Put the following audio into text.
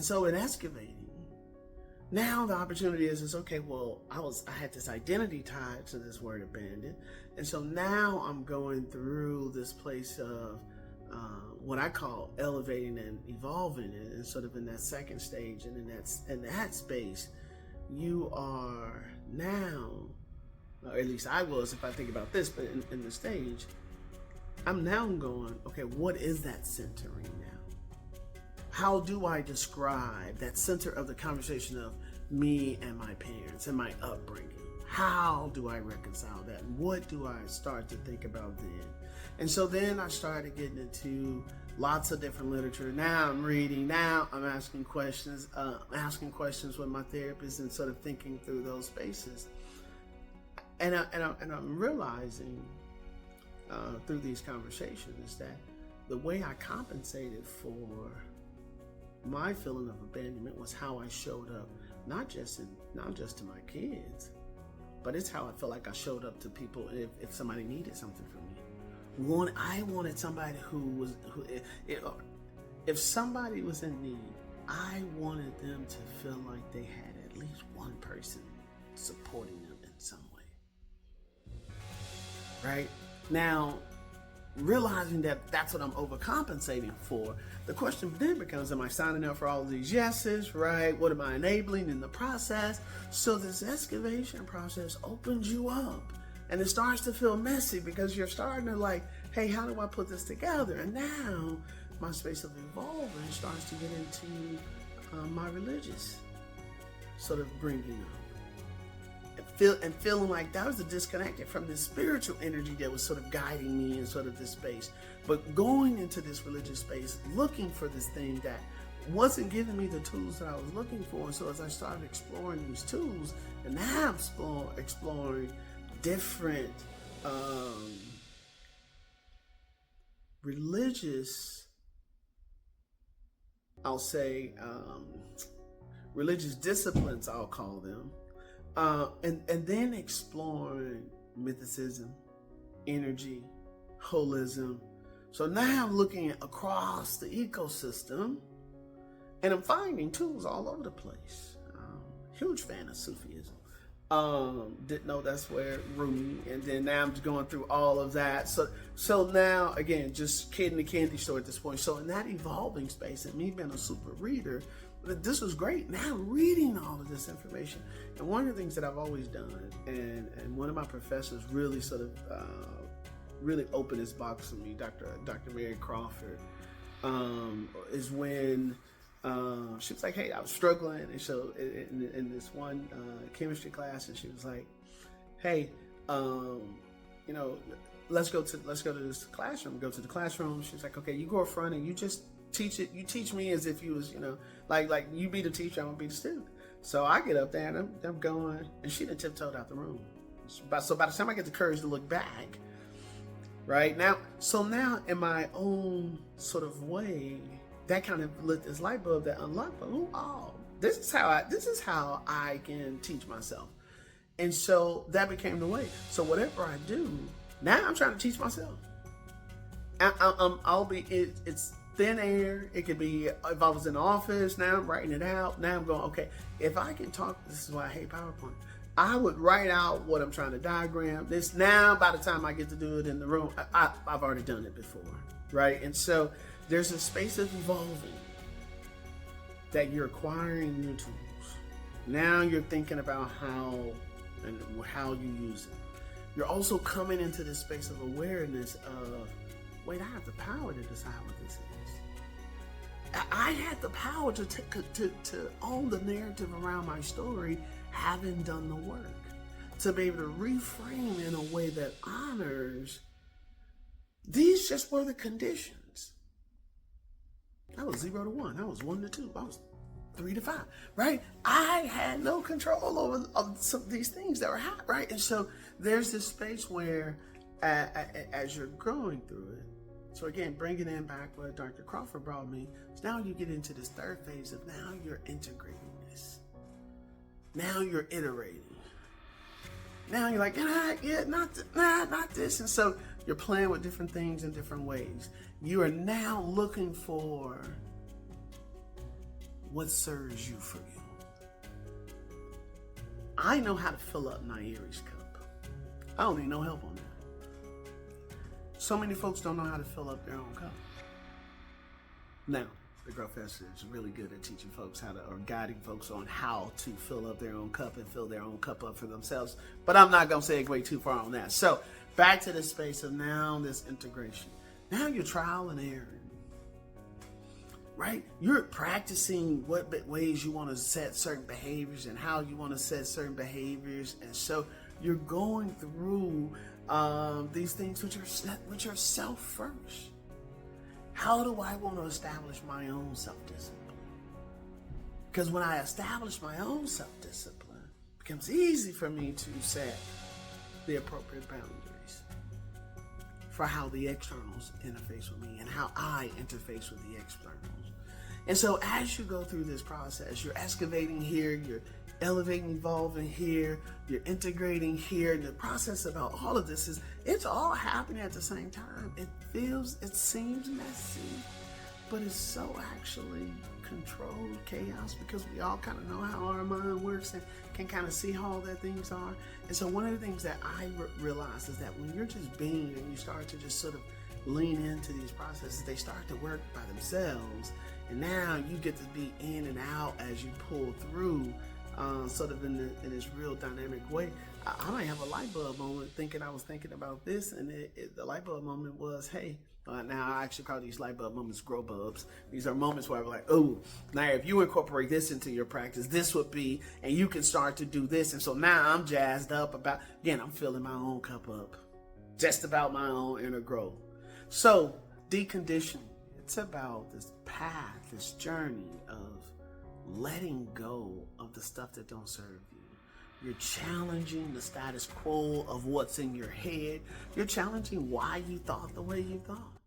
And so in excavating, now the opportunity is okay, well, I had this identity tied to this word abandoned. And so now I'm going through this place of what I call elevating and evolving it, and sort of in that second stage. And in that space, you are now, or at least I was, if I think about this, but in the stage, I'm now going, okay, what is that centering now? How do I describe that center of the conversation of me and my parents and my upbringing? How do I reconcile that? What do I start to think about then? And so then I started getting into lots of different literature. Now I'm reading, now I'm asking questions with my therapist and sort of thinking through those spaces. And I'm realizing through these conversations that the way I compensated for my feeling of abandonment was how I showed up, not just to my kids, but it's how I felt like I showed up to people if somebody needed something from me. I wanted somebody if somebody was in need, I wanted them to feel like they had at least one person supporting them in some way. Right? Now, realizing that that's what I'm overcompensating for, the question then becomes, am I signing up for all of these yeses, right? What am I enabling in the process? So this excavation process opens you up, and it starts to feel messy because you're starting to like, hey, how do I put this together? And now my space of evolving starts to get into my religious sort of bringing up. And feeling like that was a disconnected from the spiritual energy that was sort of guiding me in sort of this space. But going into this religious space, looking for this thing that wasn't giving me the tools that I was looking for. And so as I started exploring these tools, and now I'm exploring different religious, I'll say, religious disciplines, I'll call them. And then exploring mythicism, energy, holism. So now I'm looking across the ecosystem, and I'm finding tools all over the place. Huge fan of Sufism. Didn't know that's where Rumi, and then now I'm just going through all of that. So now, again, just kid in the candy store at this point. So in that evolving space, and me being a super reader, this was great. Now reading all of this information. And one of the things that I've always done, and one of my professors really sort of really opened his box to me, Dr. Mary Crawford, is when she was like, hey, I was struggling. And so in this one chemistry class, and she was like, hey, let's go to this classroom. Go to the classroom. She was like, okay, you go up front and you just teach it. You teach me as if you was, like you be the teacher, I'm gonna be the student. So I get up there and I'm going, and she done tiptoed out the room. So by the time I get the courage to look back, right now, in my own sort of way, that kind of lit this light bulb that unlocked, this is how I can teach myself. And so that became the way. So whatever I do, now I'm trying to teach myself. It's thin air. It could be, if I was in the office, now I'm writing it out. Now I'm going, okay, if I can talk, this is why I hate PowerPoint. I would write out what I'm trying to diagram. This now, by the time I get to do it in the room, I've already done it before, right? And so there's a space of evolving that you're acquiring new tools. Now you're thinking about how you use it. You're also coming into this space of awareness of, wait, I have the power to decide what this is. I had the power to own the narrative around my story, having done the work, to be able to reframe in a way that honors these just were the conditions. I was 0 to 1. I was 1 to 2. I was 3 to 5, right? I had no control over some of these things that were hot, right? And so there's this space where, as you're growing through it, so again, bringing in back what Dr. Crawford brought me, so now you get into this third phase of now you're integrating this. Now you're iterating. Now you're like, not this. And so you're playing with different things in different ways. You are now looking for what serves you for you. I know how to fill up Nairi's cup. I don't need no help on that. So many folks don't know how to fill up their own cup. Now, the Growfessor is really good at teaching folks how to, or guiding folks on how to fill up their own cup and fill their own cup up for themselves. But I'm not going to segue too far on that. So back to the space of now this integration. Now you're trial and error. Right? You're practicing what ways you want to set certain behaviors and how you want to set certain behaviors. And so you're going through these things which are self first. How do I want to establish my own self-discipline? Because when I establish my own self-discipline, it becomes easy for me to set the appropriate boundaries for how the externals interface with me and how I interface with the externals. And so as you go through this process, you're excavating here, you're elevating, evolving here, you're integrating here. And the process about all of this is, it's all happening at the same time. It seems messy, but it's so actually controlled chaos because we all kind of know how our mind works and can kind of see how all that things are. And so one of the things that I realized is that when you're just being and you start to just sort of lean into these processes, they start to work by themselves. And now you get to be in and out as you pull through, sort of in this real dynamic way. I might have a light bulb moment I was thinking about this, and the light bulb moment was, hey, now I actually call these light bulb moments grow bulbs. These are moments where I'm like, oh, now if you incorporate this into your practice, this would be, and you can start to do this. And so now I'm jazzed up about, again, I'm filling my own cup up, just about my own inner growth. So deconditioning, it's about this path, this journey of letting go of the stuff that don't serve you. You're challenging the status quo of what's in your head. You're challenging why you thought the way you thought.